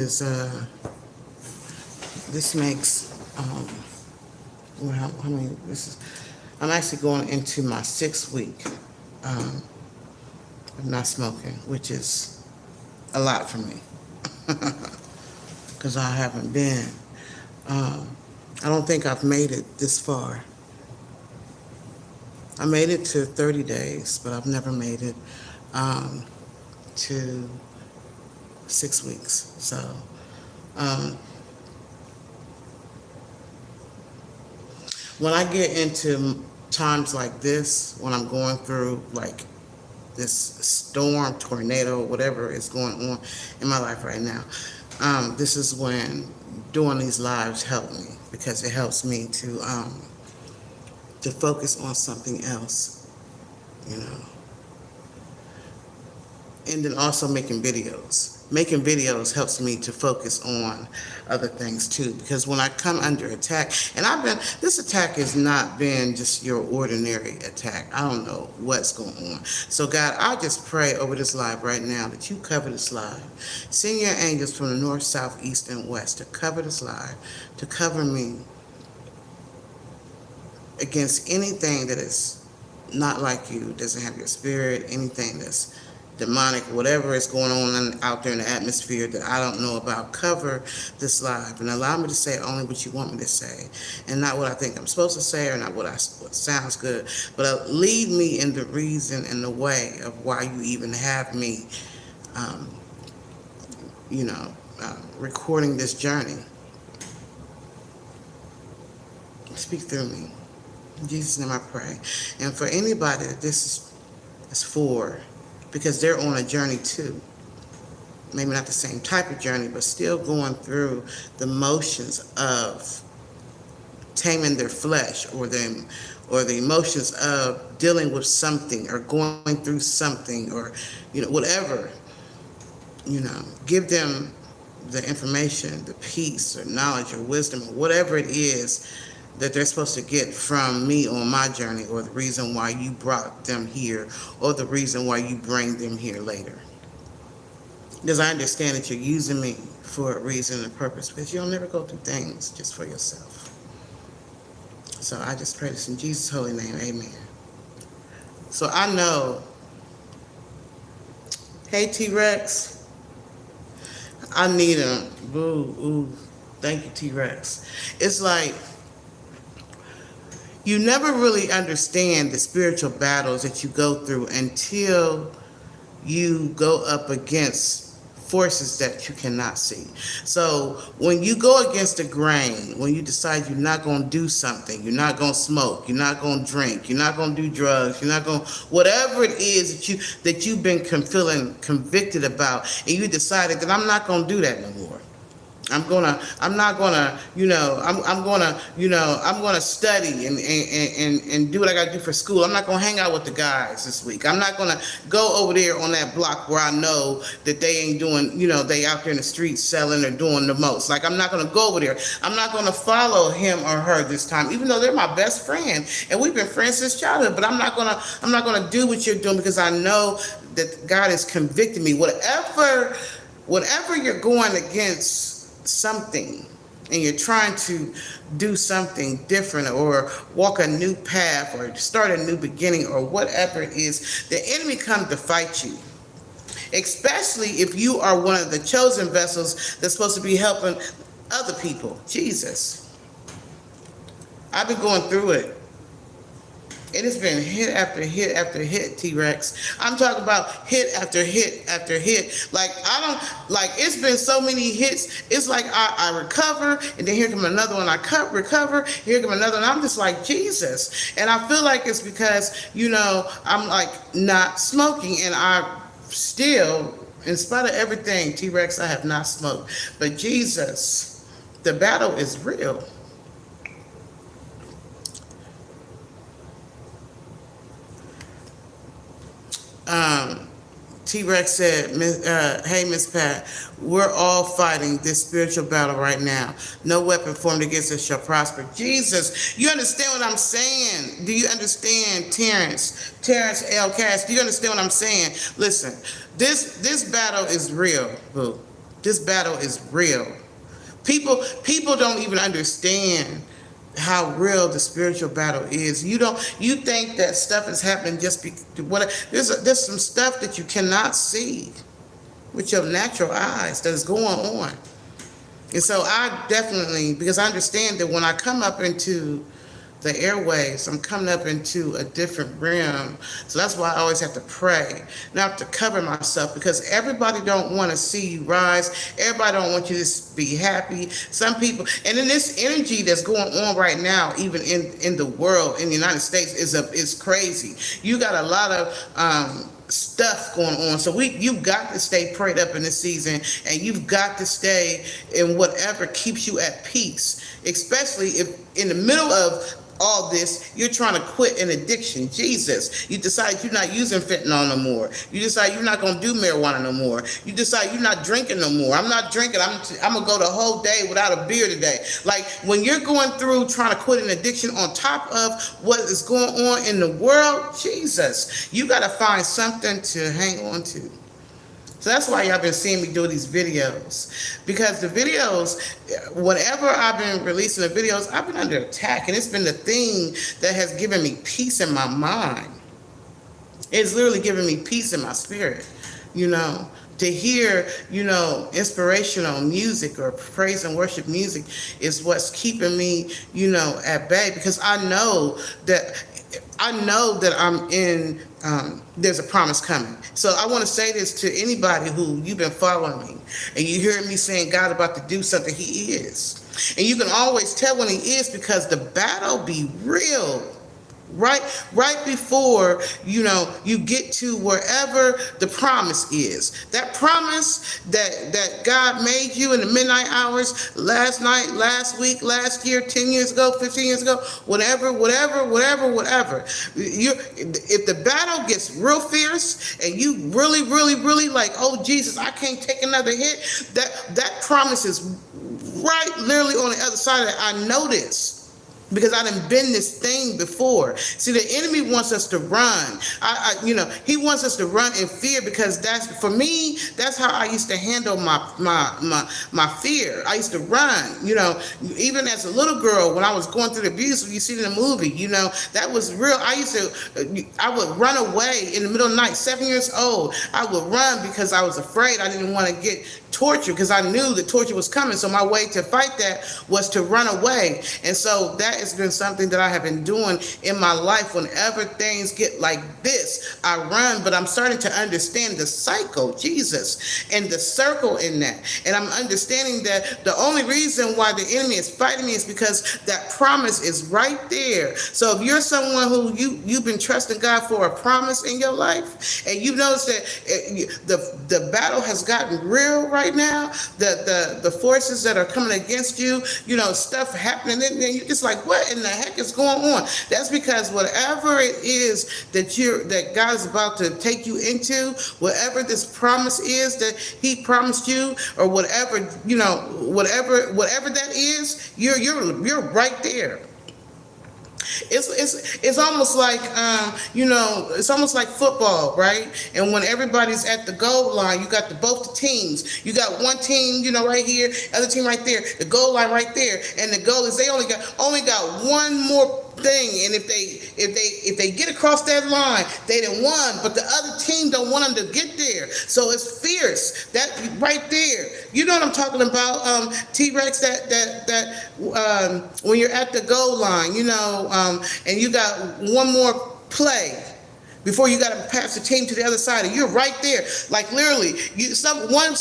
is this makes well, how many? This is. I'm actually going into my 6th week of not smoking, which is a lot for me because I haven't been. I don't think I've made it this far. I made it to 30 days, but I've never made it to 6 weeks. So. When I get into times like this, when I'm going through like this storm, tornado, whatever is going on in my life right now, this is when doing these lives help me because it helps me to focus on something else, you know. And then also making videos. Making videos helps me to focus on other things too, because when I come under attack, and this attack has not been just your ordinary attack. I don't know what's going on. So God, I just pray over this live right now that you cover this live. Send your angels from the north, south, east, and west to cover this live, to cover me against anything that is not like you, doesn't have your spirit, anything that's demonic, whatever is going on out there in the atmosphere that I don't know about. Cover this live and allow me to say only what you want me to say, and not what I think I'm supposed to say or not what sounds good, but lead me in the reason and the way of why you even have me, recording this journey. Speak through me. In Jesus' name I pray. And for anybody that this is for, because they're on a journey too. Maybe not the same type of journey, but still going through the motions of taming their flesh or the emotions of dealing with something or going through something or, whatever. Give them the information, the peace or knowledge or wisdom or whatever it is that they're supposed to get from me on my journey, or the reason why you brought them here, or the reason why you bring them here later. Because I understand that you're using me for a reason and purpose, because you'll never go through things just for yourself. So I just pray this in Jesus' holy name, amen. So I know, hey T-Rex, I need a boo, ooh, thank you T-Rex. It's like, you never really understand the spiritual battles that you go through until you go up against forces that you cannot see. So when you go against the grain, when you decide you're not going to do something, you're not going to smoke, you're not going to drink, you're not going to do drugs, you're not going to, whatever it is that you've been feeling convicted about, and you decided that I'm not going to do that no more. I'm gonna study and do what I gotta do for school. I'm not gonna hang out with the guys this week. I'm not gonna go over there on that block where I know that they ain't doing, they out there in the streets selling or doing the most. Like, I'm not gonna go over there. I'm not gonna follow him or her this time, even though they're my best friend and we've been friends since childhood. But I'm not gonna do what you're doing, because I know that God has convicted me. Whatever you're going against something and you're trying to do something different or walk a new path or start a new beginning or whatever it is, the enemy comes to fight you, especially if you are one of the chosen vessels that's supposed to be helping other people. Jesus, I've been going through it. It has been hit after hit after hit, T-Rex. I'm talking about hit after hit after hit. It's been so many hits. It's like I recover, and then here comes another one. I recover, here comes another one. I'm just like, Jesus. And I feel like it's because, I'm like not smoking, and I still, in spite of everything, T-Rex, I have not smoked. But Jesus, the battle is real. T-Rex said, hey, Miss Pat, we're all fighting this spiritual battle right now. No weapon formed against us shall prosper. Jesus, you understand what I'm saying? Do you understand, Terrence L. Cash? Do you understand what I'm saying? Listen, this battle is real, boo. This battle is real. People don't even understand how real the spiritual battle is. You think that stuff is happening just there's some stuff that you cannot see with your natural eyes that is going on. And so I definitely, because I understand that when I come up into the airwaves, I'm coming up into a different realm. So that's why I always have to pray. And I have to cover myself, because everybody don't want to see you rise. Everybody don't want you to be happy. Some people, and then this energy that's going on right now, even in the world, in the United States, is crazy. You got a lot of stuff going on. So you've got to stay prayed up in this season, and you've got to stay in whatever keeps you at peace, especially if in the middle of all this, you're trying to quit an addiction. Jesus, you decide you're not using fentanyl no more. You decide you're not going to do marijuana no more. You decide you're not drinking no more. I'm not drinking. I'm going to go the whole day without a beer today. Like, when you're going through trying to quit an addiction on top of what is going on in the world, Jesus, you got to find something to hang on to. So that's why y'all been seeing me do these videos, because the videos, whenever I've been releasing the videos, I've been under attack, and it's been the thing that has given me peace in my mind. It's literally given me peace in my spirit, to hear, inspirational music or praise and worship music is what's keeping me, at bay, because I know that I'm in, there's a promise coming. So I want to say this to anybody who you've been following me and you hear me saying God about to do something. He is. And you can always tell when he is, because the battle be real. Right before, you get to wherever the promise is. That promise that God made you in the midnight hours, last night, last week, last year, 10 years ago, 15 years ago, whatever. If the battle gets real fierce and you really, really, really like, oh, Jesus, I can't take another hit, that promise is right literally on the other side of that. I know this, because I done been this thing before. See, the enemy wants us to run. He wants us to run in fear, because that's how I used to handle my fear. I used to run, even as a little girl when I was going through the abuse, you see it in the movie, that was real. I would run away in the middle of the night, 7 years old. I would run because I was afraid. I didn't want to get torture, because I knew the torture was coming. So my way to fight that was to run away. And so that has been something that I have been doing in my life. Whenever things get like this, I run, but I'm starting to understand the cycle, Jesus, and the circle in that. And I'm understanding that the only reason why the enemy is fighting me is because that promise is right there. So if you're someone who you've been trusting God for a promise in your life, and you notice that the battle has gotten real right now, the forces that are coming against you, stuff happening, and you're just like, what in the heck is going on? That's because whatever it is that God is about to take you into, whatever this promise is that he promised you, or whatever that is, you're right there. It's almost like it's almost like football, right? And when everybody's at the goal line, you got both the teams. You got one team, right here, other team right there, the goal line right there, and the goal is they only got one more thing, and if they get across that line, they done won, but the other team don't want them to get there. So it's fierce. That right there, you know what I'm talking about, T-Rex, that when you're at the goal line, and you got one more play before you got to pass the team to the other side, and you're right there. Like literally, one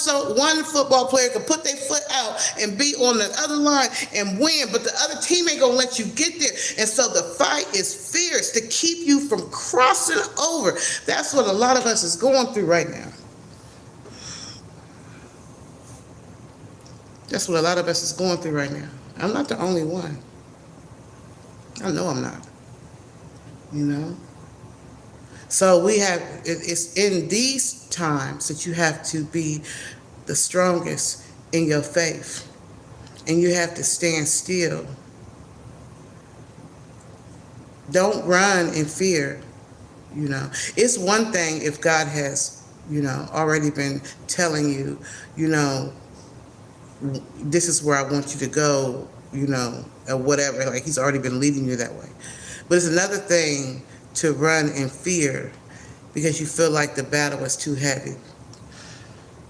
football player could put their foot out and be on the other line and win, but the other team ain't gonna let you get there. And so the fight is fierce to keep you from crossing over. That's what a lot of us is going through right now. That's what a lot of us is going through right now. I'm not the only one. I know I'm not. So it's in these times that you have to be the strongest in your faith, and you have to stand still. Don't run in fear. It's one thing if God has, already been telling you, this is where I want you to go, or whatever. Like he's already been leading you that way. But it's another thing to run in fear because you feel like the battle is too heavy.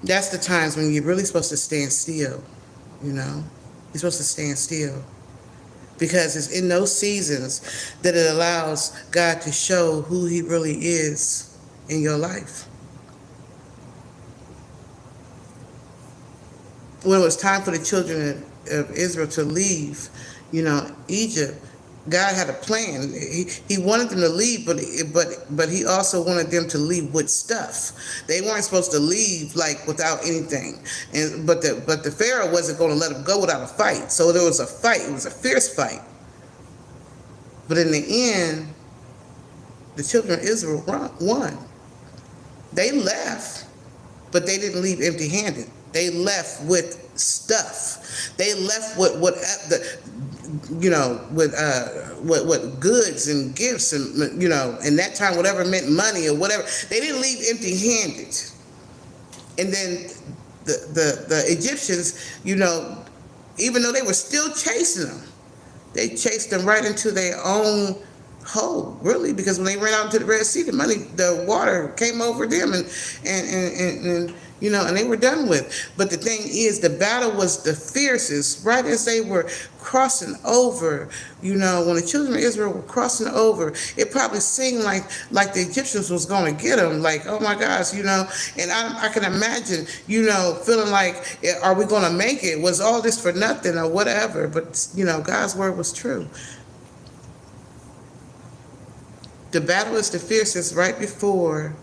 That's the times when you're really supposed to stand still, You're supposed to stand still. Because it's in those seasons that it allows God to show who he really is in your life. When it was time for the children of Israel to leave, Egypt, God had a plan. He wanted them to leave, but he also wanted them to leave with stuff. They weren't supposed to leave like without anything. But the Pharaoh wasn't going to let them go without a fight. So there was a fight. It was a fierce fight. But in the end, the children of Israel won. They left, but they didn't leave empty-handed. They left with stuff. They left with with goods and gifts and in that time whatever meant money or whatever. They didn't leave empty-handed. And then the Egyptians, even though they were still chasing them, they chased them right into their own hole, really, because when they ran out into the Red Sea, the water came over them and they were done with. But the thing is, the battle was the fiercest right as they were crossing over. When the children of Israel were crossing over, it probably seemed like the Egyptians was going to get them, like, oh my gosh, and I can imagine, feeling like, are we going to make it? Was all this for nothing or whatever? But, God's word was true. The battle is the fiercest right before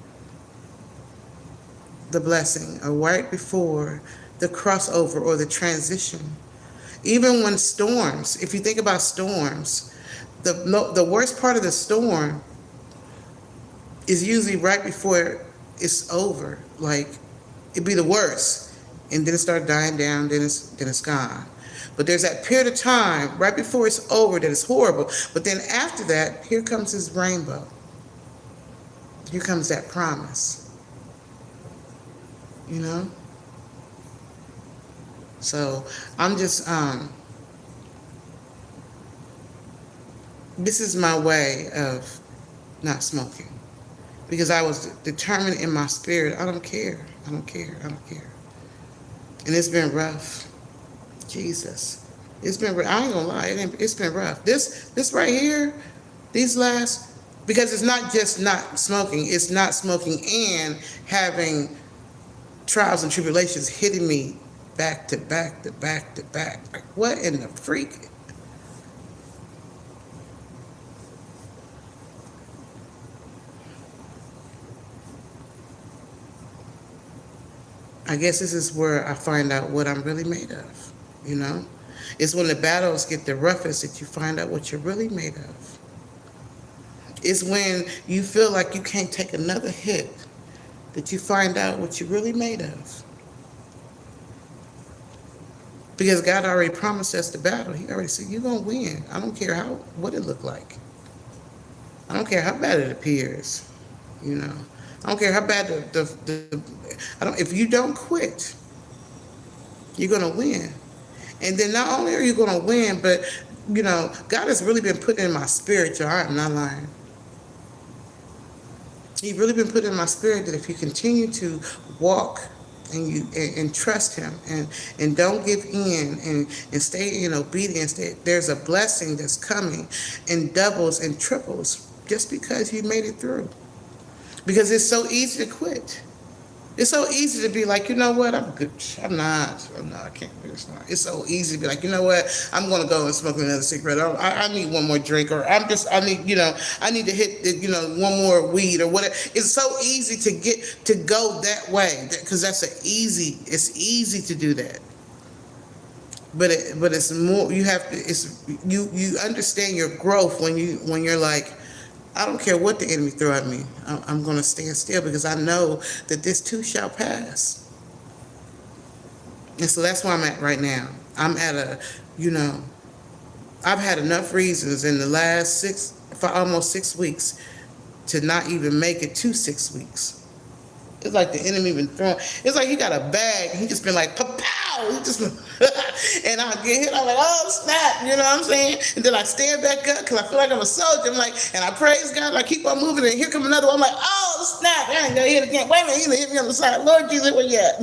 the blessing, or right before the crossover or the transition. Even when storms, if you think about storms, the worst part of the storm is usually right before it's over. Like, it'd be the worst, and then it starts dying down, then it's gone. But there's that period of time right before it's over that is horrible. But then after that, here comes his rainbow. Here comes that promise. So I'm just, this is my way of not smoking. Because I was determined in my spirit, I don't care. And it's been rough. Jesus. It's been, I ain't gonna lie, it's been rough. This right here, because it's not just not smoking, it's not smoking and having trials and tribulations hitting me back to back to back to back. Like, what in the freak? I guess this is where I find out what I'm really made of, It's when the battles get the roughest that you find out what you're really made of. It's when you feel like you can't take another hit that you find out what you're really made of. Because God already promised us the battle. He already said, you're going to win. I don't care what it looked like. I don't care how bad it appears. I don't care how bad if you don't quit, you're going to win. And then not only are you going to win, but, God has really been putting in my spirit, y'all. I'm not lying. He's really been putting in my spirit that if you continue to walk and trust him and don't give in and stay in obedience, there's a blessing that's coming in doubles and triples just because you made it through. Because it's so easy to quit. It's so easy to be like, you know what, I'm good. I can't do this. It's so easy to be like, you know what, I'm going to go and smoke another cigarette. I need one more drink, or I need to hit, one more weed or whatever. It's so easy to go that way, because it's easy to do that. But it's more, you have to, you understand your growth when you're like, I don't care what the enemy throw at me. I'm going to stand still because I know that this too shall pass. And so that's where I'm at right now. I'm at I've had enough reasons in the last almost 6 weeks to not even make it to 6 weeks. It's like the enemy been throwing, it's like he got a bag and he just been like, pow, ow, he just, and I get hit, I'm like, oh, snap, you know what I'm saying? And then I stand back up because I feel like I'm a soldier. I'm like, and I praise God, and I keep on moving, and here come another one. I'm like, oh, snap, I ain't gonna hit again. Wait a minute, he hit me on the side. Lord Jesus, where you at?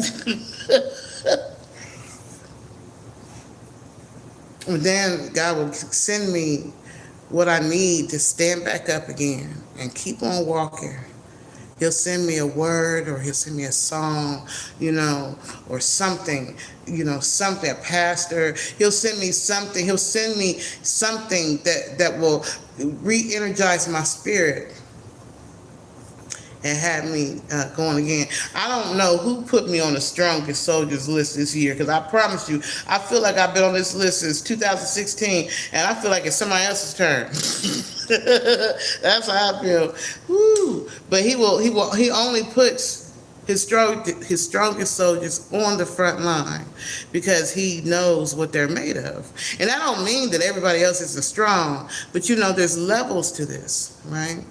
And then God will send me what I need to stand back up again and keep on walking. He'll send me a word, or he'll send me a song, or something, something, a pastor. He'll send me something. He'll send me something that will re-energize my spirit and have me going again. I don't know who put me on the strongest soldiers list this year, because I promise you, I feel like I've been on this list since 2016, and I feel like it's somebody else's turn. That's how I feel. Woo. But he only puts his strongest soldiers on the front line because he knows what they're made of. And I don't mean that everybody else isn't strong, but there's levels to this, right?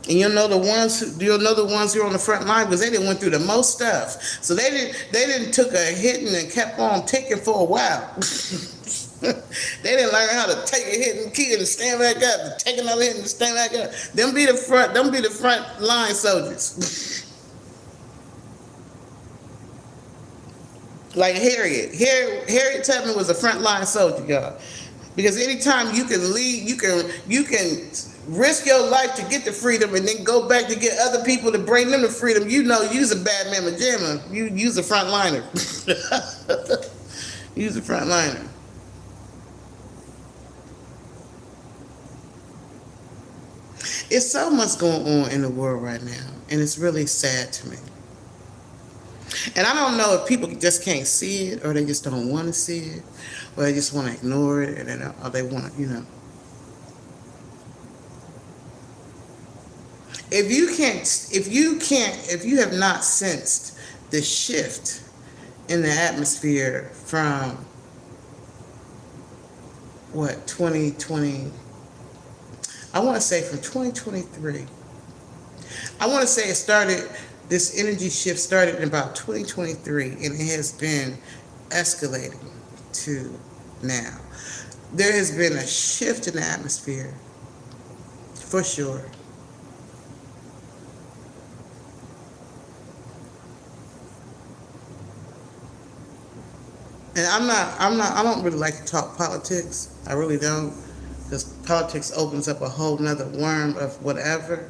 And you'll know the ones who are on the front line because they didn't went through the most stuff. So they didn't took a hitting and kept on taking for a while. They didn't learn how to take a hit and kill and stand back up, and take another hit and stand back up. Them be the front line soldiers. Like Harriet Tubman was a front line soldier, y'all. Because anytime you can lead, you can risk your life to get the freedom and then go back to get other people to bring them to freedom. You's a bad mamma jamma. You's a front liner. You's a front liner. It's so much going on in the world right now, and it's really sad to me. And I don't know if people just can't see it, or they just don't want to see it, or they just want to ignore it, or they want to, If you have not sensed the shift in the atmosphere from 2020, I want to say from 2023. I want to say this energy shift started in about 2023, and it has been escalating to now. There has been a shift in the atmosphere, for sure. And I don't really like to talk politics. I really don't, because politics opens up a whole nother worm of whatever.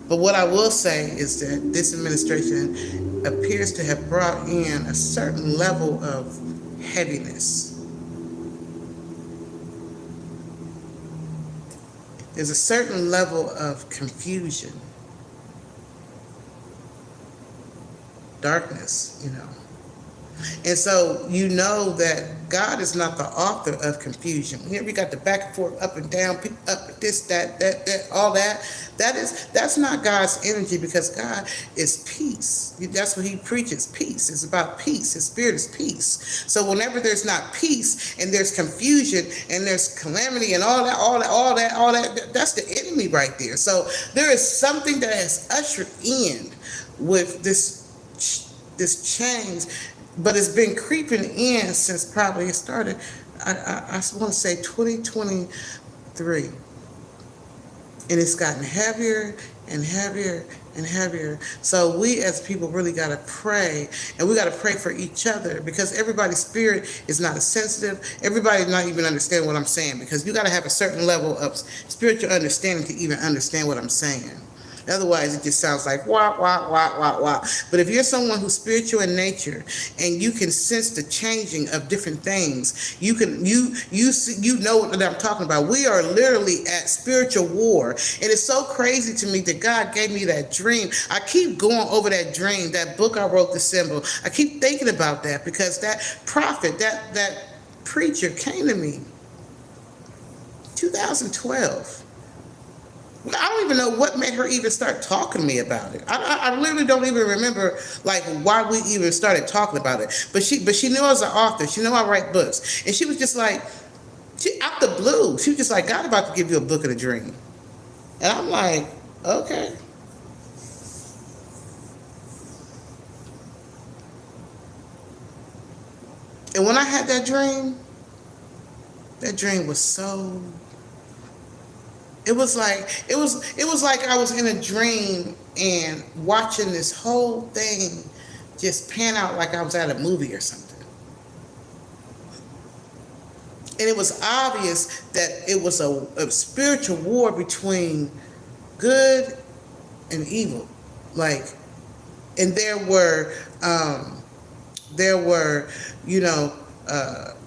But what I will say is that this administration appears to have brought in a certain level of heaviness. There's a certain level of confusion, darkness, And so that God is not the author of confusion. Here we got the back and forth, up and down, up this, that, all that. That's not God's energy, because God is peace. That's what he preaches, peace. It's about peace. His spirit is peace. So whenever there's not peace and there's confusion and there's calamity and all that, that's the enemy right there. So there is something that has ushered in with this change. But it's been creeping in since probably it started, I want to say 2023. And it's gotten heavier and heavier and heavier. So we as people really got to pray, and we got to pray for each other, because everybody's spirit is not as sensitive. Everybody's not even understanding what I'm saying, because you got to have a certain level of spiritual understanding to even understand what I'm saying. Otherwise, it just sounds like wah, wah, wah, wah, wah. But if you're someone who's spiritual in nature and you can sense the changing of different things, you know what I'm talking about. We are literally at spiritual war. And it's so crazy to me that God gave me that dream. I keep going over that dream, that book I wrote, The Symbol. I keep thinking about that, because that prophet, that preacher came to me 2012. I don't even know what made her even start talking to me about it. I literally don't even remember why we even started talking about it. But she knew I was an author. She knew I write books. And she was just like, out the blue, she was just like, God about to give you a book of a dream. And I'm like, okay. And when I had that dream was so, it was like I was in a dream and watching this whole thing just pan out like I was at a movie or something. And it was obvious that it was a spiritual war between good and evil. Like, and there were, you know,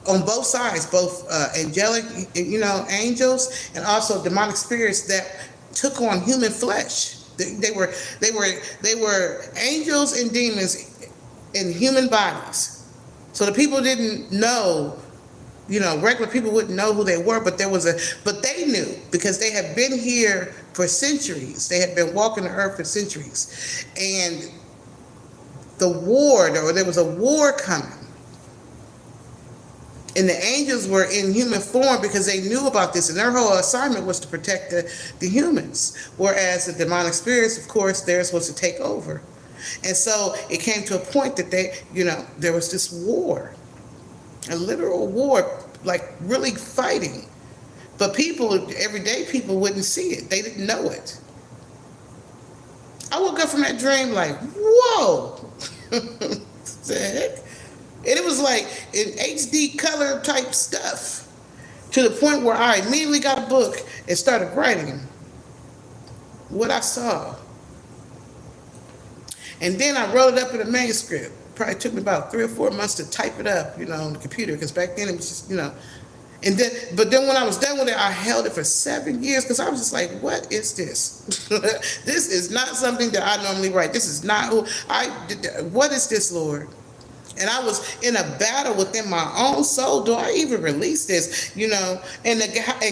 on both sides, both angelic, you know, angels, and also demonic spirits that took on human flesh. They were angels and demons in human bodies. So the people didn't know, you know, regular people wouldn't know who they were, but they knew because they had been here for centuries. They had been walking the earth for centuries. And there was a war coming. And the angels were in human form because they knew about this, and their whole assignment was to protect the humans. Whereas the demonic spirits, of course, theirs was to take over. And so it came to a point that there was this war, a literal war, like really fighting. But people, everyday people wouldn't see it. They didn't know it. I woke up from that dream like, whoa, the heck? And it was like in HD color type stuff, to the point where I immediately got a book and started writing what I saw. And then I wrote it up in a manuscript. Probably took me about 3 or 4 months to type it up, you know, on the computer, because back then it was just, you know. But then when I was done with it, I held it for 7 years because I was just like, what is this? This is not something that I normally write. This is not what is this, Lord? And I was in a battle within my own soul. Do I even release this? You know, and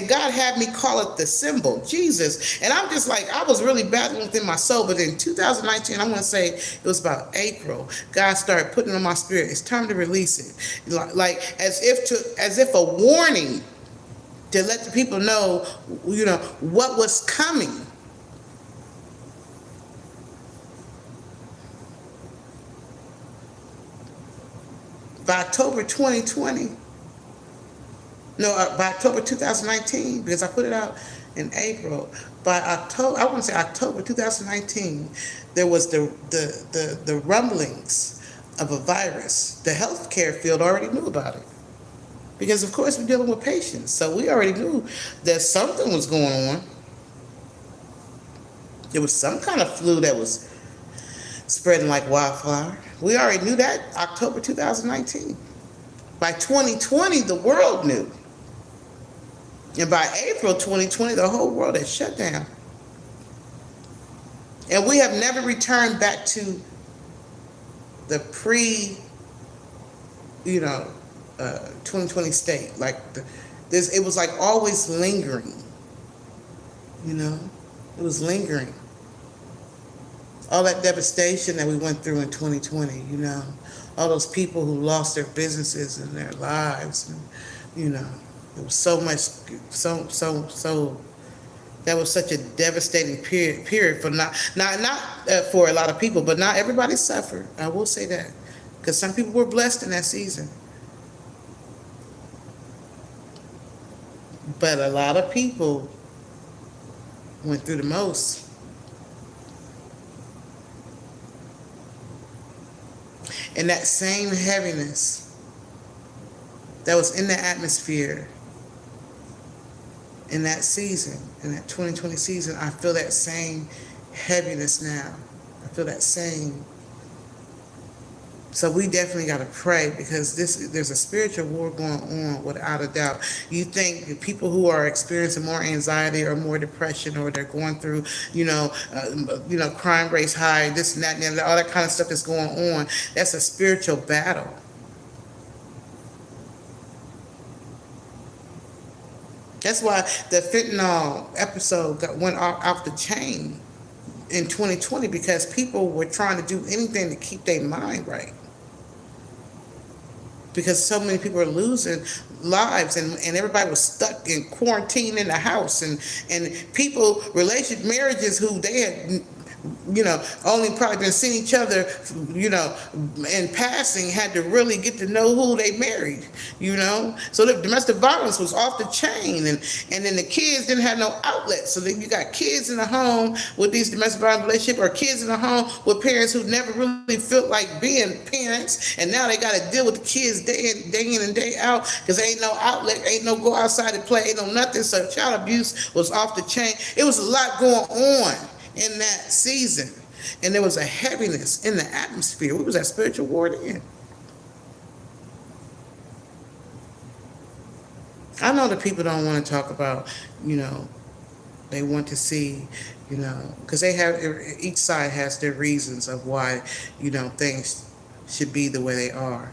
God had me call it the symbol, Jesus. And I'm just like, I was really battling within my soul. But in 2019, I want to say it was about April, God started putting it on my spirit. It's time to release it. Like as if a warning to let the people know, you know, what was coming. By October 2020, by October 2019, because I put it out in April. By October, I want to say October 2019, there was the rumblings of a virus. The healthcare field already knew about it, because of course we're dealing with patients, so we already knew that something was going on. There was some kind of flu that was spreading like wildfire. We already knew that October 2019. By 2020, the world knew. And by April 2020, the whole world had shut down. And we have never returned back to the 2020 state. Like it was like always lingering. You know, it was lingering. All that devastation that we went through in 2020, you know, all those people who lost their businesses and their lives, and, you know, it was so much, that was such a devastating period for not for a lot of people, but not everybody suffered. I will say that, because some people were blessed in that season. But a lot of people went through the most. And that same heaviness that was in the atmosphere in that season, in that 2020 season, I feel that same heaviness now. I feel that same. So we definitely got to pray, because there's a spiritual war going on without a doubt. You think the people who are experiencing more anxiety or more depression, or they're going through, crime rates high, this and that, and all that kind of stuff that's going on, that's a spiritual battle. That's why the fentanyl episode went off the chain in 2020, because people were trying to do anything to keep their mind right. Because so many people are losing lives, and everybody was stuck in quarantine in the house, and people, marriages who they had, only probably been seeing each other, in passing, had to really get to know who they married, So the domestic violence was off the chain, and then the kids didn't have no outlet. So then you got kids in the home with these domestic violence relationships, or kids in the home with parents who never really felt like being parents, and now they got to deal with the kids day in and day out because ain't no outlet, ain't no go outside to play, ain't no nothing. So child abuse was off the chain. It was a lot going on in that season, and there was a heaviness in the atmosphere. We was at spiritual war then. I know that people don't want to talk about, they want to see, because each side has their reasons of why, things should be the way they are.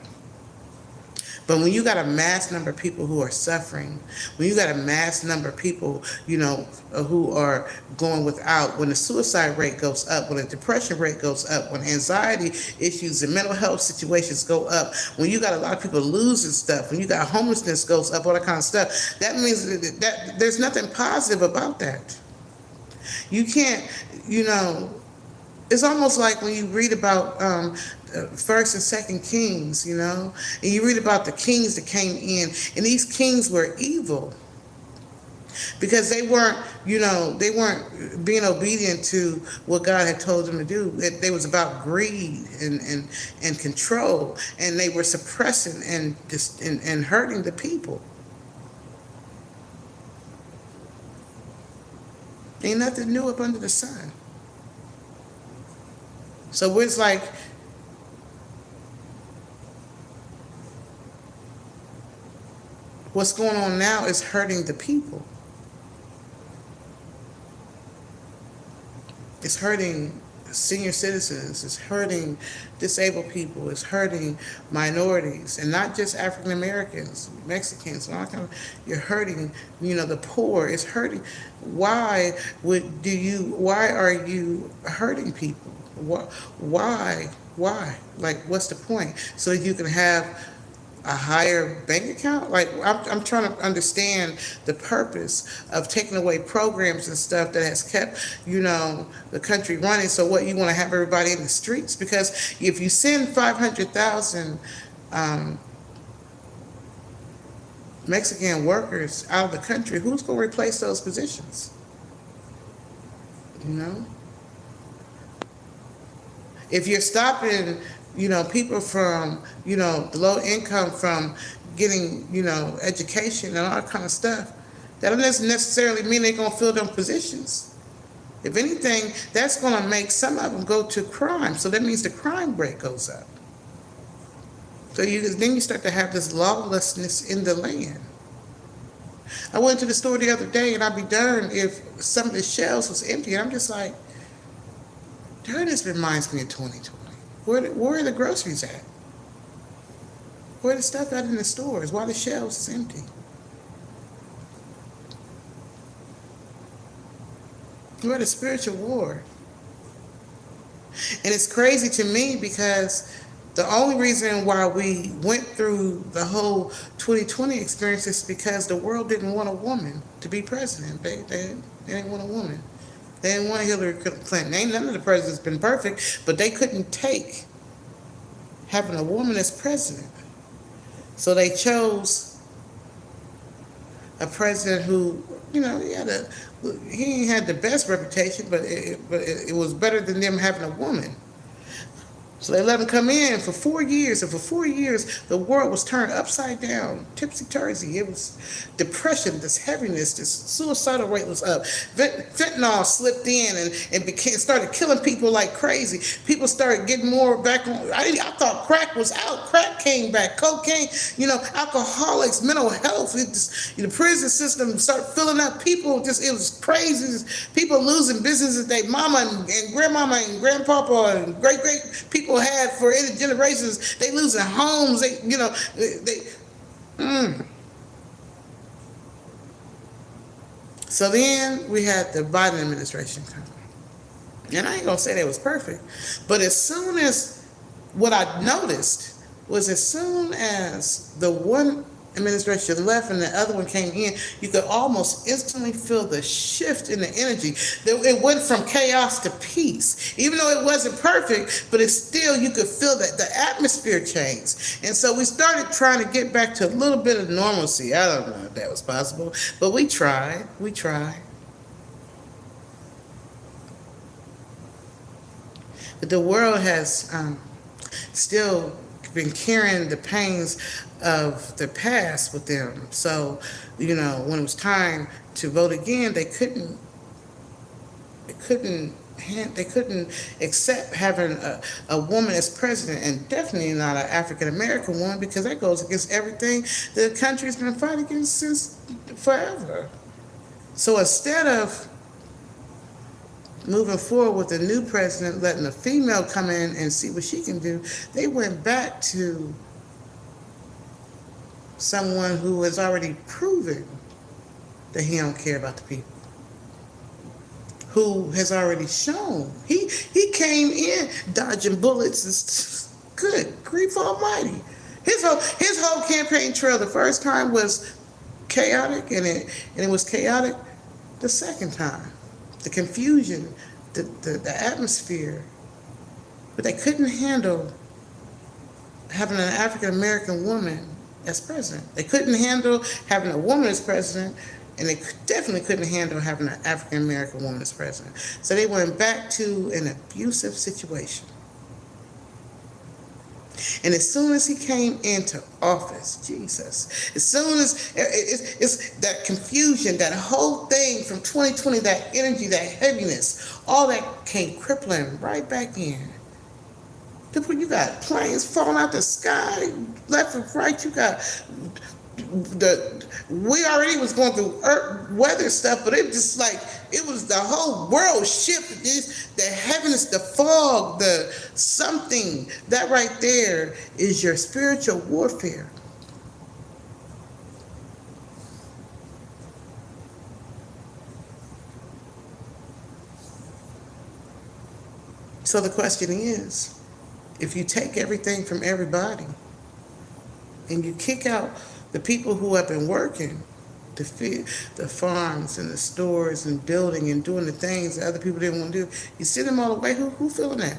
But when you got a mass number of people who are suffering, when you got a mass number of people, who are going without, when the suicide rate goes up, when the depression rate goes up, when anxiety issues and mental health situations go up, when you got a lot of people losing stuff, when you got homelessness goes up, all that kind of stuff, that means that there's nothing positive about that. You can't, it's almost like when you read about First and Second Kings, and you read about the kings that came in, and these kings were evil because they weren't being obedient to what God had told them to do. They was about greed and control, and they were suppressing and hurting the people. Ain't nothing new up under the sun. So it's like, what's going on now is hurting the people. It's hurting senior citizens. It's hurting disabled people. It's hurting minorities, and not just African Americans, Mexicans, and all kind of. You're hurting, the poor. It's hurting. Why are you hurting people? Why? Like, what's the point? So that you can have a higher bank account? Like, I'm trying to understand the purpose of taking away programs and stuff that has kept, the country running. So what, you want to have everybody in the streets? Because if you send 500,000 Mexican workers out of the country, who's going to replace those positions? If you're stopping, people from, the low income from getting, education and all that kind of stuff, that doesn't necessarily mean they're going to fill them positions. If anything, that's going to make some of them go to crime. So that means the crime rate goes up. So then you start to have this lawlessness in the land. I went to the store the other day, and I'd be darned if some of the shelves was empty. And I'm just like, this reminds me of 2020. Where are the groceries at? Where the stuff at in the stores? Why the shelves is empty? We're at a spiritual war. And it's crazy to me because the only reason why we went through the whole 2020 experience is because the world didn't want a woman to be president. They didn't want a woman. They didn't want Hillary Clinton. Ain't none of the presidents been perfect, but they couldn't take having a woman as president. So they chose a president who, he ain't had the best reputation, but it was better than them having a woman. So they let him come in for 4 years, and for 4 years, the world was turned upside down, tipsy-turvy. It was depression, this heaviness, this suicidal rate was up. Fentanyl slipped in and started killing people like crazy. People started getting more back on. I thought crack was out. Crack came back. Cocaine, alcoholics, mental health. The prison system started filling up. People it was crazy. People losing businesses their mama and grandmama and grandpapa and great people had for generations. They losing homes. So then we had the Biden administration come. And I ain't gonna say that was perfect, but as soon as what I noticed was as soon as the one administration left and the other one came in, you could almost instantly feel the shift in the energy. It went from chaos to peace. Even though it wasn't perfect, but it's still, you could feel that the atmosphere changed. And so we started trying to get back to a little bit of normalcy. I don't know if that was possible, but we tried. We tried. But the world has still been carrying the pains of the past with them. So, when it was time to vote again, they couldn't accept having a woman as president, and definitely not an African American woman, because that goes against everything the country's been fighting against since forever. So instead of moving forward with the new president, letting a female come in and see what she can do, they went back to someone who has already proven that he don't care about the people, who has already shown. He came in dodging bullets. It's good grief almighty. His whole campaign trail the first time was chaotic, and it was chaotic the second time. The confusion, the atmosphere. But they couldn't handle having an African American woman as president. They couldn't handle having a woman as president, and they definitely couldn't handle having an African American woman as president. So they went back to an abusive situation. And as soon as he came into office, Jesus, as soon as it's that confusion, that whole thing from 2020, that energy, that heaviness, all that came crippling right back in. You got planes falling out the sky, left and right. You got we already was going through weather stuff, but it just like, it was the whole world shifted. The heavens, the fog, the something, that right there is your spiritual warfare. So the question is, if you take everything from everybody and you kick out the people who have been working to feed the farms and the stores and building and doing the things that other people didn't want to do, you send them all away, who feeling that?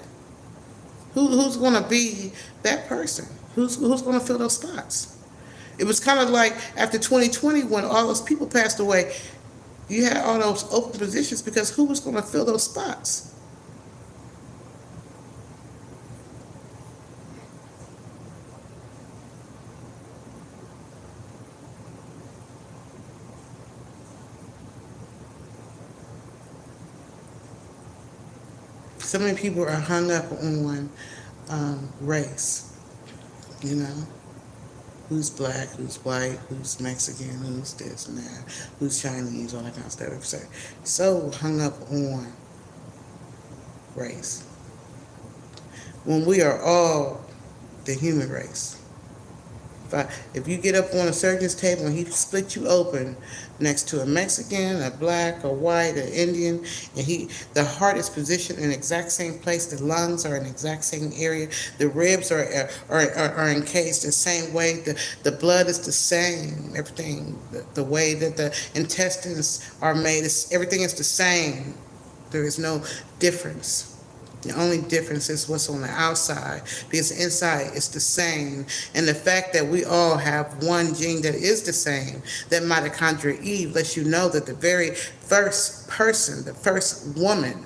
Who's going to be that person? Who's going to fill those spots? It was kind of like after 2020 when all those people passed away, you had all those open positions because who was going to fill those spots? So many people are hung up on race, who's black, who's white, who's Mexican, who's this and that, who's Chinese, all that kind of stuff. So hung up on race, when we are all the human race. If you get up on a surgeon's table and he split you open next to a Mexican, a black, a white, an Indian, and the heart is positioned in the exact same place, the lungs are in the exact same area, the ribs are encased the same way, the blood is the same, everything, the way that the intestines are made, everything is the same. There is no difference. The only difference is what's on the outside, because inside is the same. And the fact that we all have one gene that is the same, that mitochondria Eve, lets you know that the very first person, the first woman,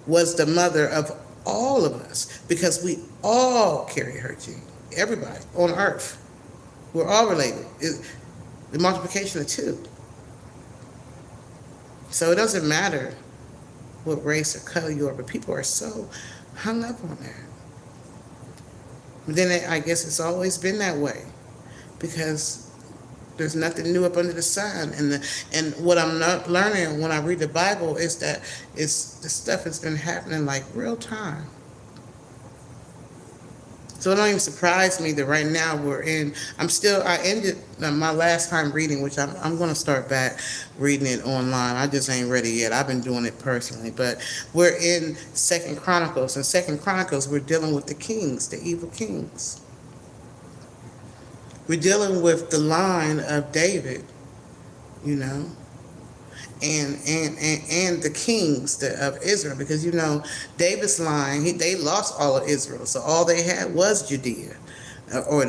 was the mother of all of us, because we all carry her gene. Everybody on Earth. We're all related. The multiplication of two. So it doesn't matter what race or color you are, but people are so hung up on that. But then I guess it's always been that way, because there's nothing new up under the sun. And what I'm not learning when I read the Bible is that the stuff has been happening like real time. So it don't even surprise me that right now I ended my last time reading, which I'm going to start back reading it online. I just ain't ready yet. I've been doing it personally. But we're in 2 Chronicles. In 2 Chronicles, we're dealing with the kings, the evil kings. We're dealing with the line of David, you know, and the kings of Israel, because David's line, they lost all of Israel, so all they had was Judea, or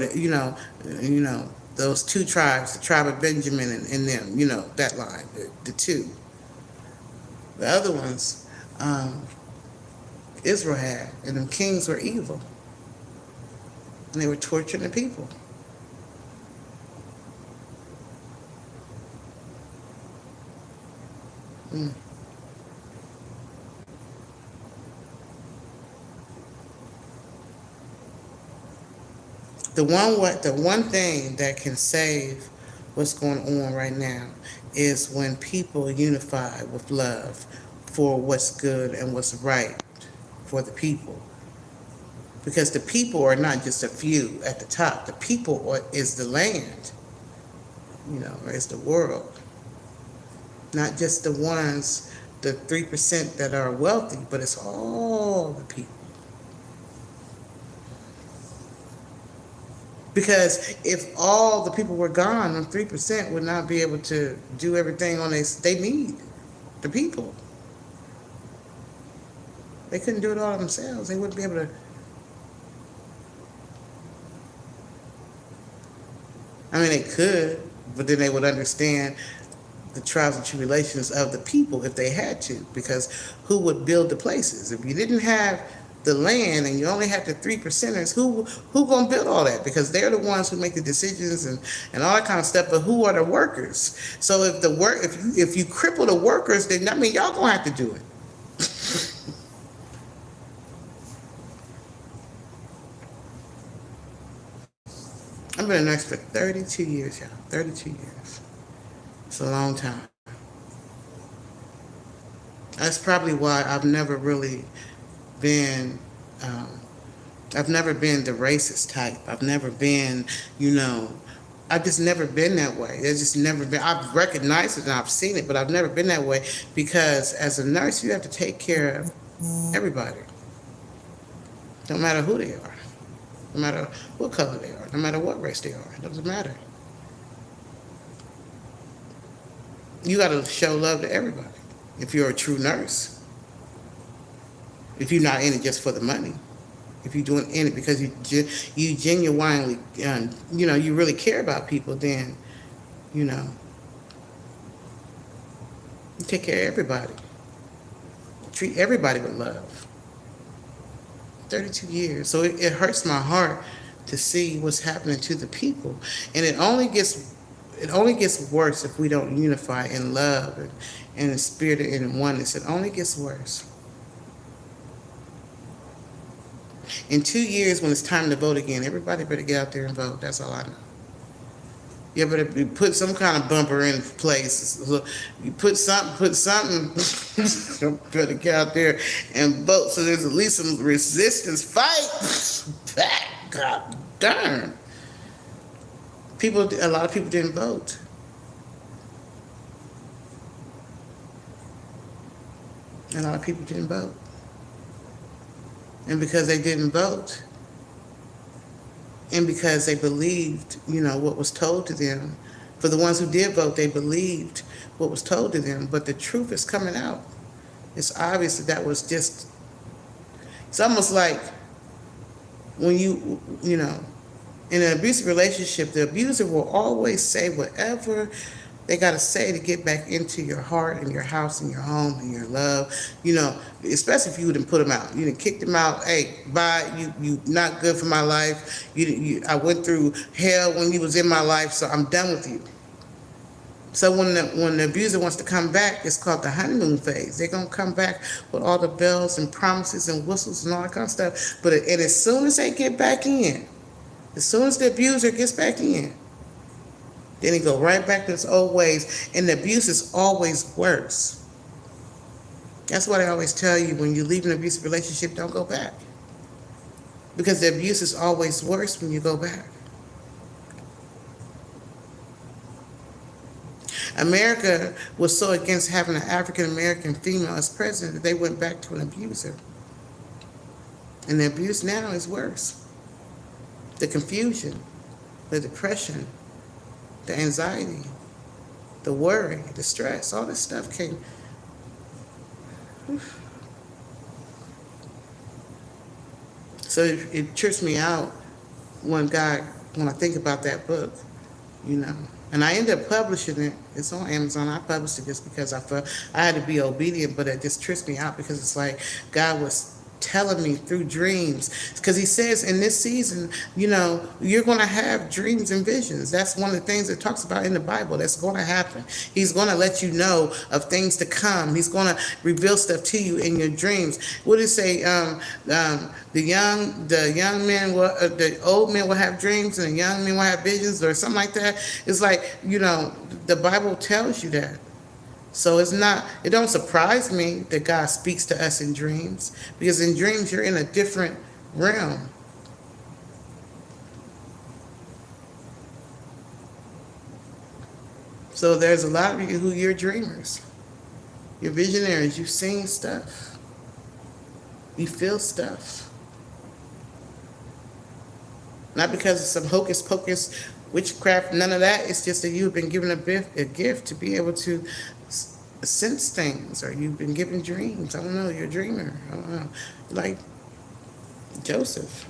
those two tribes, the tribe of Benjamin and them, that line, the two. The other ones, Israel had, and them kings were evil, and they were torturing the people. Mm. The one thing that can save what's going on right now is when people unify with love for what's good and what's right for the people. Because the people are not just a few at the top. The people is the land, or is the world. Not just the ones, the 3% that are wealthy, but it's all the people. Because if all the people were gone, then 3% would not be able to do everything they need. The people. They couldn't do it all themselves. They wouldn't be able to. I mean, they could, but then they would understand the trials and tribulations of the people if they had to, because who would build the places? If you didn't have the land and you only had the 3%ers, who gonna build all that? Because they're the ones who make the decisions and all that kind of stuff. But who are the workers? So if you cripple the workers, then y'all gonna have to do it. I've been a nurse for 32 years, y'all. 32 years. It's a long time. That's probably why I've never really been, I've never been the racist type. I've never been, I've just never been that way. It's just never been. I've recognized it and I've seen it, but I've never been that way, because as a nurse, you have to take care of everybody. No matter who they are. No matter what color they are. No matter what race they are. It doesn't matter. You got to show love to everybody if you're a true nurse. If you're not in it just for the money. If you're doing in it because you genuinely, you really care about people, then, you take care of everybody. Treat everybody with love. 32 years. So it hurts my heart to see what's happening to the people. And it only gets worse if we don't unify in love and in spirit and in oneness. It only gets worse. In 2 years, when it's time to vote again, everybody better get out there and vote. That's all I know. You better put some kind of bumper in place. You put something. Better get out there and vote, so there's at least some resistance. Fight back. God darn. A lot of people didn't vote. A lot of people didn't vote. And because they didn't vote, and because they believed, what was told to them, for the ones who did vote, they believed what was told to them, but the truth is coming out. It's obvious that was just, it's almost like when in an abusive relationship, the abuser will always say whatever they got to say to get back into your heart and your house and your home and your love, especially if you didn't put them out. You didn't kick them out. Hey, bye, you not good for my life. I went through hell when you was in my life, so I'm done with you. So when the abuser wants to come back, it's called the honeymoon phase. They're going to come back with all the bells and promises and whistles and all that kind of stuff. And as soon as they get back in, as soon as the abuser gets back in, then he go right back to his old ways, and the abuse is always worse. That's what I always tell you: when you leave an abusive relationship, don't go back, because the abuse is always worse when you go back. America was so against having an African American female as president that they went back to an abuser, and the abuse now is worse. The confusion. the depression, the anxiety, the worry, the stress, all this stuff came. So it trips me out when I think about that book, you know. And I ended up publishing it. It's on Amazon. I published it just because I felt I had to be obedient, but it just trips me out because it's like God was telling me through dreams. Because he says in this season, you know, you're going to have dreams and visions. That's one of the things it talks about in the Bible. That's going to happen. He's going to let you know of things to come. He's going to reveal stuff to you in your dreams. What did it say? The old men will have dreams and the young men will have visions or something like that. It's like, you know, the Bible tells you that. So it don't surprise me that God speaks to us in dreams, because in dreams you're in a different realm. So there's a lot of you who you're dreamers. You're visionaries. You've seen stuff. You feel stuff. Not because of some hocus pocus, witchcraft, none of that. It's just that you've been given a gift to be able to sense things, or you've been given dreams. I don't know. You're a dreamer. I don't know. Like Joseph.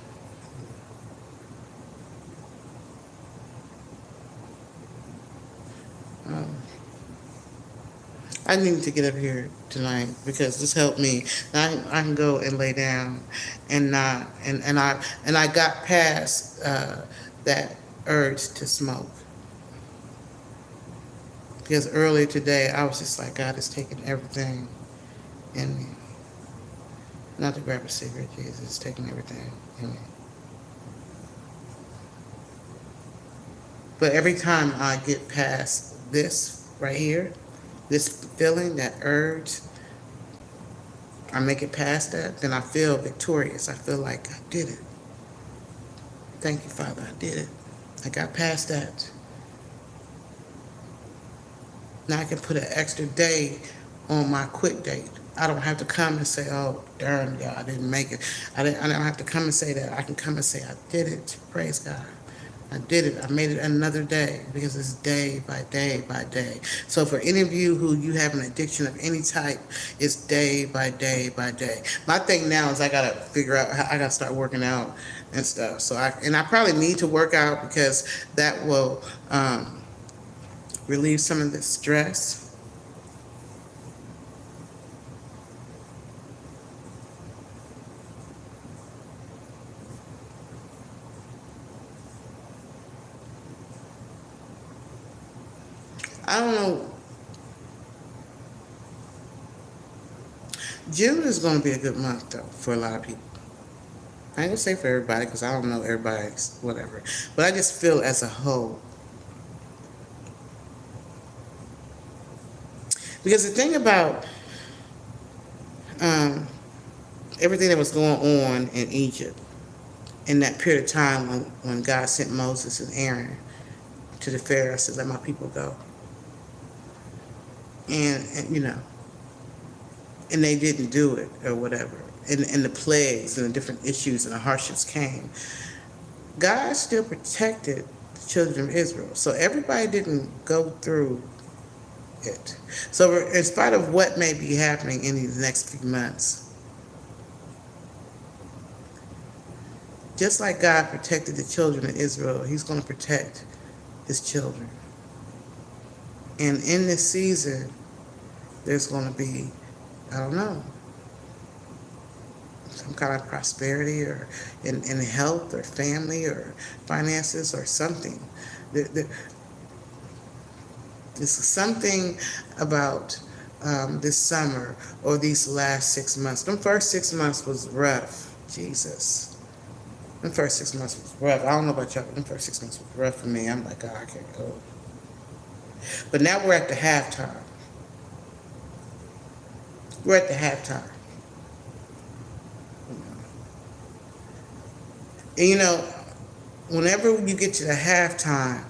I need to get up here tonight because this helped me. I can go and lay down and not and I got past that urge to smoke. Because earlier today I was just like, God is taking everything in me. Not to grab a cigarette, Jesus is taking everything in me. But every time I get past this right here, this feeling, that urge, I make it past that, then I feel victorious. I feel like I did it. Thank you, Father, I did it. I got past that. Now I can put an extra day on my quit date. I don't have to come and say, oh, darn, God, I didn't make it. I don't have to come and say that. I can come and say, I did it. Praise God. I did it. I made it another day, because it's day by day by day. So for any of you who you have an addiction of any type, it's day by day by day. My thing now is I got to figure out how I got to start working out and stuff. So I probably need to work out, because that will relieve some of the stress. I don't know. June is going to be a good month, though, for a lot of people. I ain't going to say for everybody, because I don't know everybody's whatever. But I just feel as a whole. Because the thing about everything that was going on in Egypt in that period of time when God sent Moses and Aaron to the Pharaoh, said, let my people go. And you know, and they didn't do it or whatever. And the plagues and the different issues and the hardships came. God still protected the children of Israel. So everybody didn't go through it. So in spite of what may be happening in these next few months, just like God protected the children of Israel, he's going to protect his children. And in this season, there's going to be, I don't know, some kind of prosperity, or in health or family or finances or something. This is something about this summer or these last 6 months. The first 6 months was rough, Jesus. The first 6 months was rough. I don't know about y'all, but the first 6 months was rough for me. I'm like, God, I can't go. But now we're at the halftime. We're at the halftime. And you know, whenever you get to the halftime,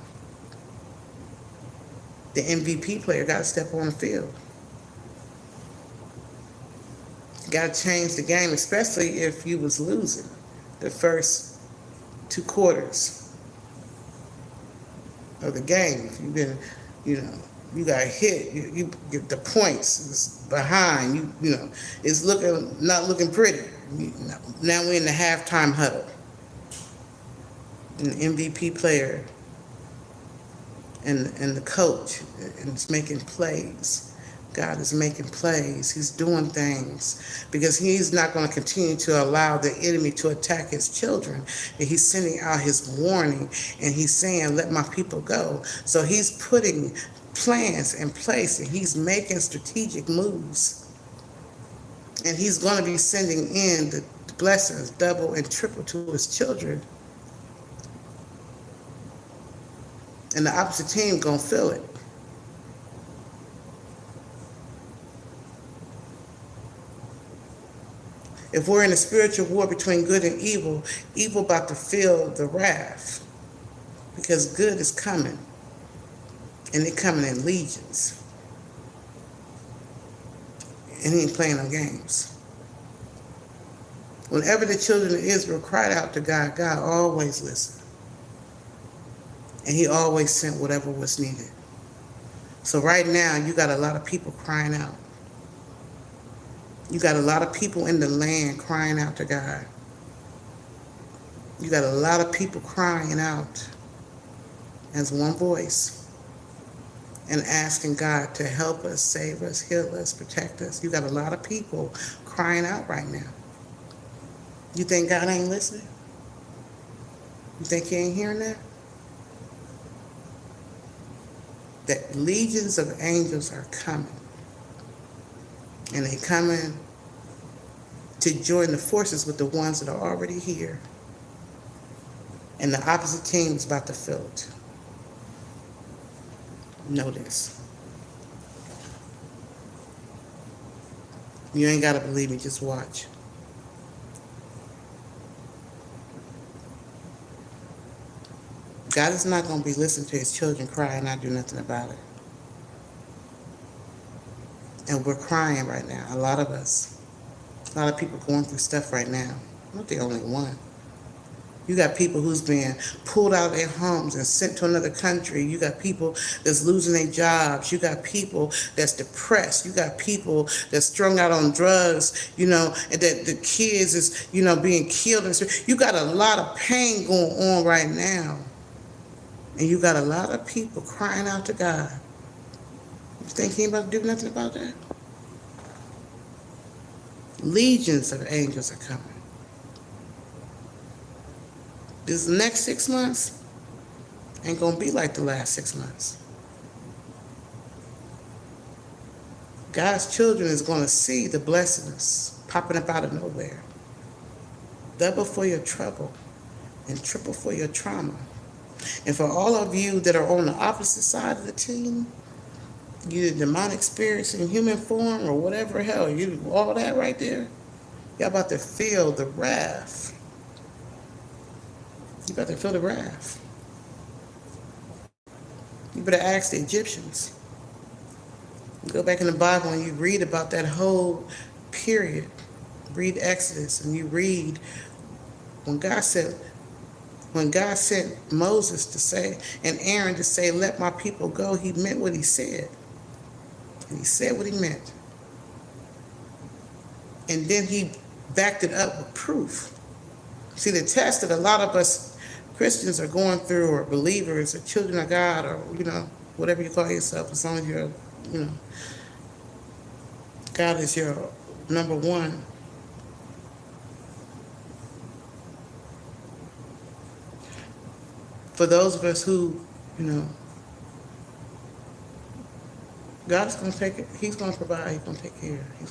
the MVP player got to step on the field. Got to change the game, especially if you was losing the first 2 quarters. of the game. If you've been, you know, you got hit, you get the points is behind. It's not looking pretty. Now we're in the halftime huddle. And the MVP player and the coach and it's making plays. God is making plays. He's doing things because he's not going to continue to allow the enemy to attack his children. And he's sending out his warning and he's saying, let my people go. So he's putting plans in place and he's making strategic moves. And he's going to be sending in the blessings double and triple to his children. And the opposite team going to feel it. If we're in a spiritual war between good and evil, evil about to feel the wrath because good is coming and they're coming in legions. And he ain't playing no games. Whenever the children of Israel cried out to God, God always listened. And he always sent whatever was needed. So right now, you got a lot of people crying out. You got a lot of people in the land crying out to God. You got a lot of people crying out as one voice and asking God to help us, save us, heal us, protect us. You got a lot of people crying out right now. You think God ain't listening? You think he ain't hearing that? That legions of angels are coming. And they coming to join the forces with the ones that are already here. And the opposite team is about to fill it. Know this. You ain't got to believe me, just watch. God is not going to be listening to his children cry and not do nothing about it. And we're crying right now, a lot of us. A lot of people going through stuff right now. I'm not the only one. You got people who's being pulled out of their homes and sent to another country. You got people that's losing their jobs. You got people that's depressed. You got people that's strung out on drugs, and that the kids is, being killed. You got a lot of pain going on right now. And you got a lot of people crying out to God. You think he ain't about to do nothing about that? Legions of angels are coming. This next 6 months ain't going to be like the last 6 months. God's children is going to see the blessings popping up out of nowhere. Double for your trouble and triple for your trauma. And for all of you that are on the opposite side of the team, you demonic spirits in human form or whatever hell, you all that right there, y'all about to feel the wrath. You about to feel the wrath. You better ask the Egyptians. You go back in the Bible and you read about that whole period. Read Exodus and you read when God sent Moses to say, and Aaron to say, let my people go, he meant what he said. And he said what he meant. And then he backed it up with proof. See, the test that a lot of us Christians are going through, or believers, or children of God, or, whatever you call yourself, as long as you're, God is your number one. For those of us who, God is going to take it. He's going to provide. He's going to take care. He's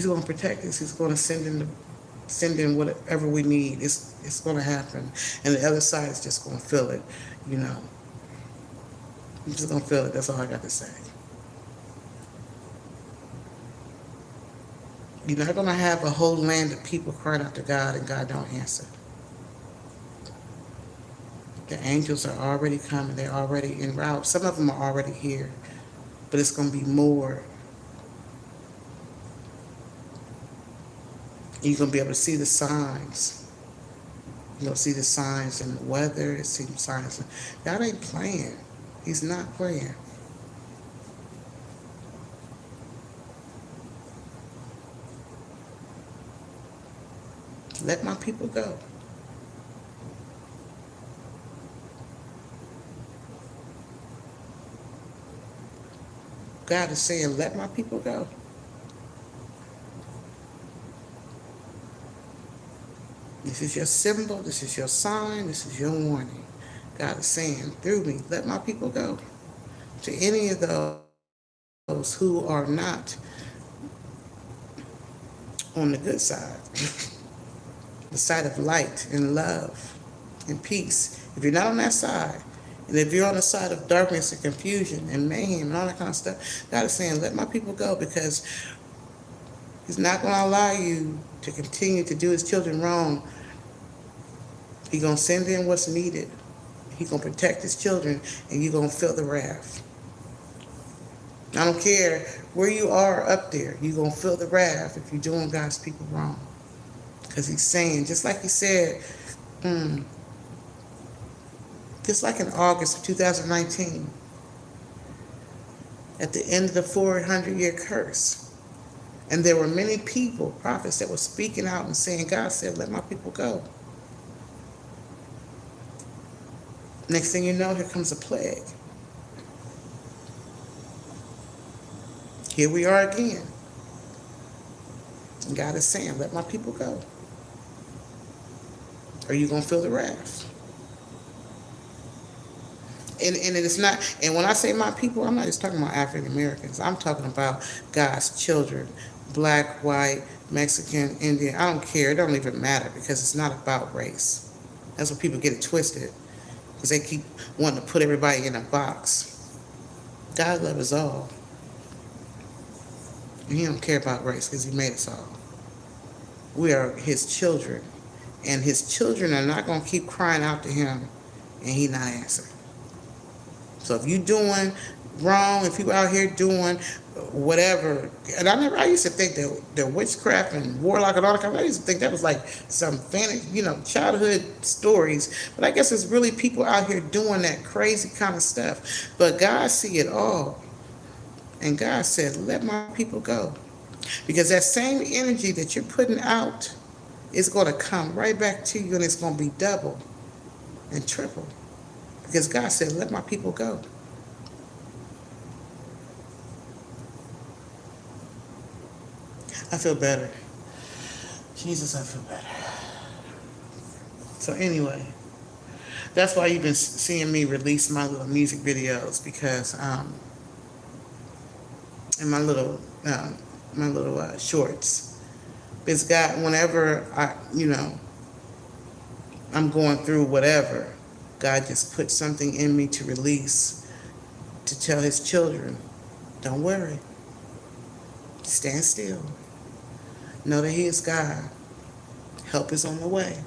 going to protect us. He's going to send in whatever we need. It's going to happen. And the other side is just going to feel it, You're just going to feel it. That's all I got to say. You're not going to have a whole land of people crying out to God and God don't answer. The angels are already coming. They're already en route. Some of them are already here. But it's going to be more. You're going to be able to see the signs. You'll see the signs in the weather. See the signs. God ain't playing. He's not playing. Let my people go. God is saying, let my people go. This is your symbol. This is your sign. This is your warning. God is saying through me, let my people go. To any of those who are not on the good side, the side of light and love and peace. If you're not on that side, and if you're on the side of darkness and confusion and mayhem and all that kind of stuff, God is saying, let my people go, because He's not going to allow you to continue to do His children wrong. He's going to send in what's needed. He's going to protect His children, and you're going to feel the wrath. I don't care where you are up there, you're going to feel the wrath if you're doing God's people wrong. Because He's saying, just like He said, just like in August of 2019, at the end of the 400-year curse, and there were many people, prophets, that were speaking out and saying, God said, let my people go. Next thing you know, here comes a plague. Here we are again. And God is saying, let my people go. Or you're going to feel the wrath. And it is not, and when I say my people, I'm not just talking about African Americans. I'm talking about God's children, black, white, Mexican, Indian. I don't care. It don't even matter, because it's not about race. That's where people get it twisted, because they keep wanting to put everybody in a box. God loves us all. And He don't care about race, because He made us all. We are His children. And His children are not going to keep crying out to Him and He not answering. So if you doing wrong, if you out here doing whatever, and I used to think that witchcraft and warlock and all that kind of, I used to think that was like some fantasy, childhood stories. But I guess it's really people out here doing that crazy kind of stuff. But God see it all. And God said, let my people go. Because that same energy that you're putting out is going to come right back to you, and it's going to be double and triple. Because God said, let my people go. I feel better. Jesus, I feel better. So anyway, that's why you've been seeing me release my little music videos, because and my little shorts. Because God, whenever I'm going through whatever, God just put something in me to release, to tell His children, don't worry. Stand still. Know that He is God. Help is on the way.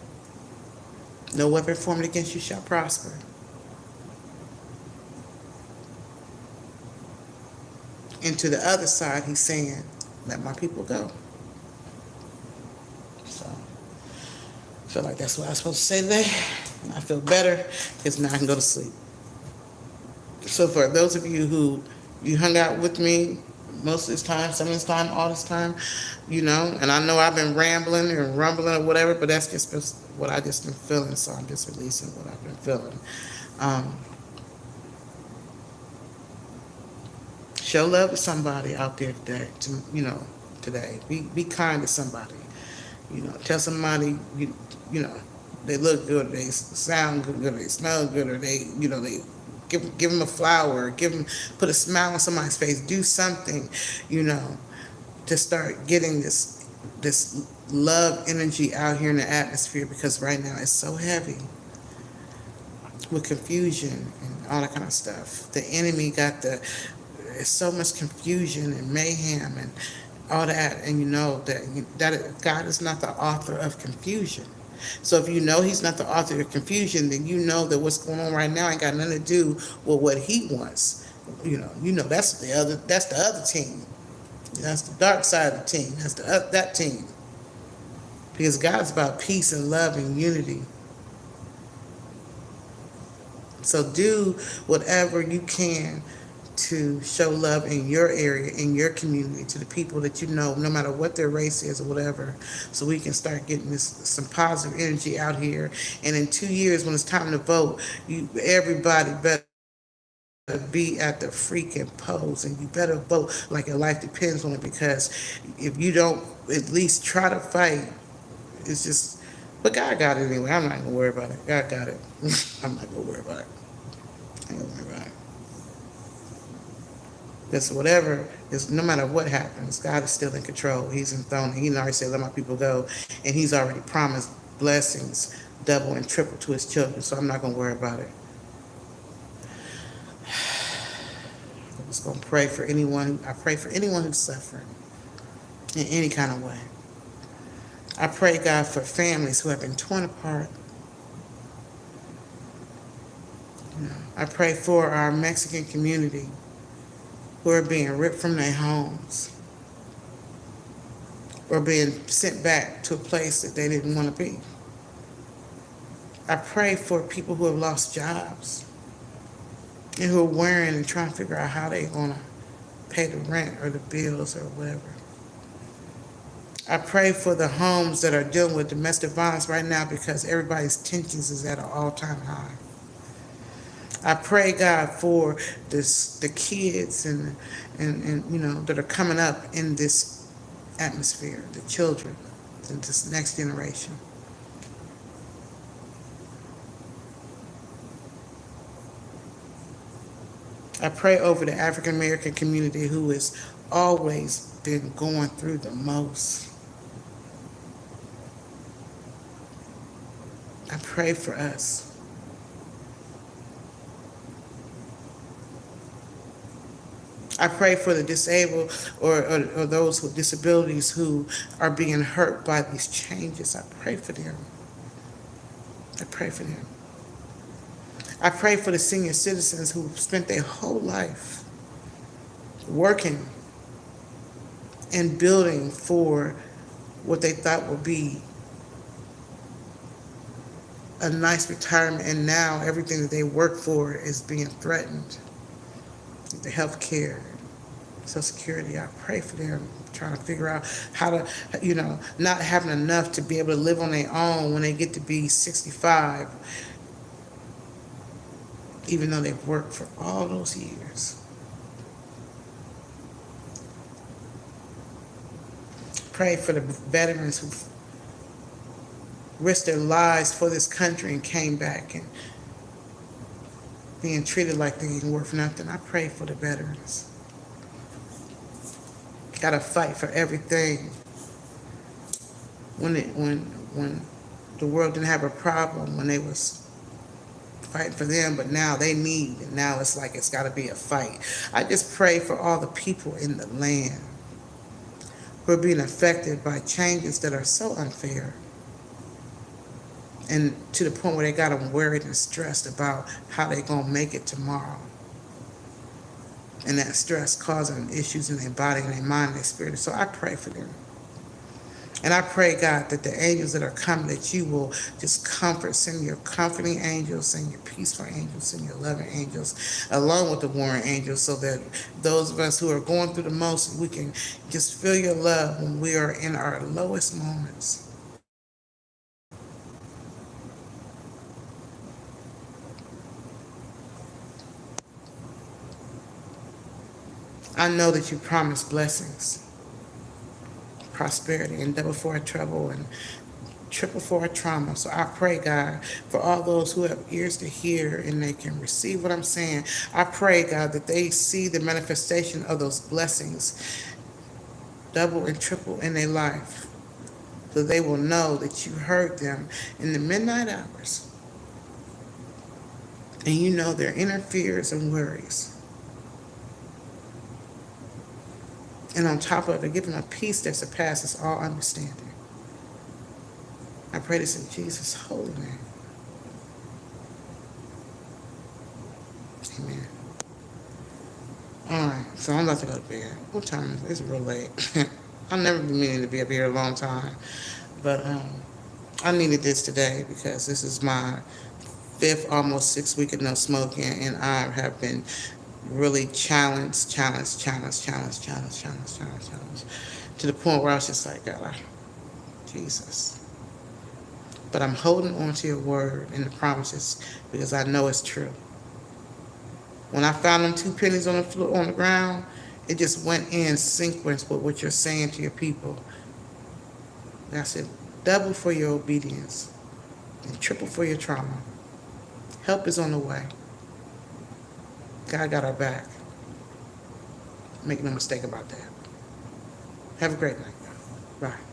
No weapon formed against you shall prosper. And to the other side, He's saying, let my people go. So, I feel like that's what I was supposed to say today. I feel better, because now I can go to sleep. So for those of you who you hung out with me most of this time, some of this time, all this time, and I know I've been rambling and rumbling or whatever, but that's just what I just been feeling, so I'm just releasing what I've been feeling. Show love to somebody out there today. Today, be kind to somebody. Tell somebody they look good, they sound good, they smell good, or they give them a flower, put a smile on somebody's face, do something, to start getting this love energy out here in the atmosphere, because right now it's so heavy with confusion and all that kind of stuff. The enemy it's so much confusion and mayhem and all that, and that God is not the author of confusion. So if He's not the author of confusion, then that what's going on right now ain't got nothing to do with what He wants. That's the other team. That's the dark side of the team. That's that team. Because God's about peace and love and unity. So do whatever you can to show love in your area, in your community, to the people that you know, no matter what their race is or whatever, so we can start getting some positive energy out here. And in 2 years, when it's time to vote, everybody better be at the freaking polls, and you better vote like your life depends on it, because if you don't at least try to fight, it's just, but God got it anyway. I'm not gonna worry about it. God got it. I'm not gonna worry about it. I ain't gonna worry about it. Because whatever is, no matter what happens, God is still in control. He's enthroned. He already said, "Let my people go," and He's already promised blessings, double and triple to His children. So I'm not gonna worry about it. I'm just gonna pray for anyone. I pray for anyone who's suffering in any kind of way. I pray, God, for families who have been torn apart. I pray for our Mexican community who are being ripped from their homes or being sent back to a place that they didn't want to be. I pray for people who have lost jobs and who are worrying and trying to figure out how they're going to pay the rent or the bills or whatever. I pray for the homes that are dealing with domestic violence right now, because everybody's tensions is at an all-time high. I pray, God, for the kids and that are coming up in this atmosphere, the children, and this next generation. I pray over the African American community, who has always been going through the most. I pray for us. I pray for the disabled or those with disabilities who are being hurt by these changes. I pray for them. I pray for them. I pray for the senior citizens who spent their whole life working and building for what they thought would be a nice retirement, and now everything that they work for is being threatened. The health care, Social Security, I pray for them, trying to figure out how to, not having enough to be able to live on their own when they get to be 65, even though they've worked for all those years. Pray for the veterans who risked their lives for this country and came back and being treated like they ain't worth nothing. I pray for the veterans. Gotta fight for everything. When the world didn't have a problem, when they was fighting for them, but now they need, and now it's like it's gotta be a fight. I just pray for all the people in the land who are being affected by changes that are so unfair, and to the point where they got them worried and stressed about how they're going to make it tomorrow. And that stress causing issues in their body and their mind and their spirit. So I pray for them. And I pray, God, that the angels that are coming, that you will just comfort, send your comforting angels, send your peaceful angels, send your loving angels, along with the warring angels, so that those of us who are going through the most, we can just feel your love when we are in our lowest moments. I know that you promise blessings, prosperity, and double for our trouble and triple for our trauma. So I pray, God, for all those who have ears to hear and they can receive what I'm saying. I pray, God, that they see the manifestation of those blessings, double and triple in their life, so they will know that you heard them in the midnight hours. And you know their inner fears and worries. And on top of it, give them a peace that surpasses all understanding. I pray this in Jesus' holy name. Amen. All right, so I'm about to go to bed. What time is it? It's real late. I've never been meaning to be up here a long time. But I needed this today because this is my 5th, almost 6 week of no smoking, and I have been really challenged, to the point where I was just like, God, Jesus. But I'm holding on to your word and the promises because I know it's true. When I found them 2 pennies on the floor, on the ground, it just went in sequence with what you're saying to your people. And I said, double for your obedience and triple for your trauma. Help is on the way. God got our back. Make no mistake about that. Have a great night. Bye.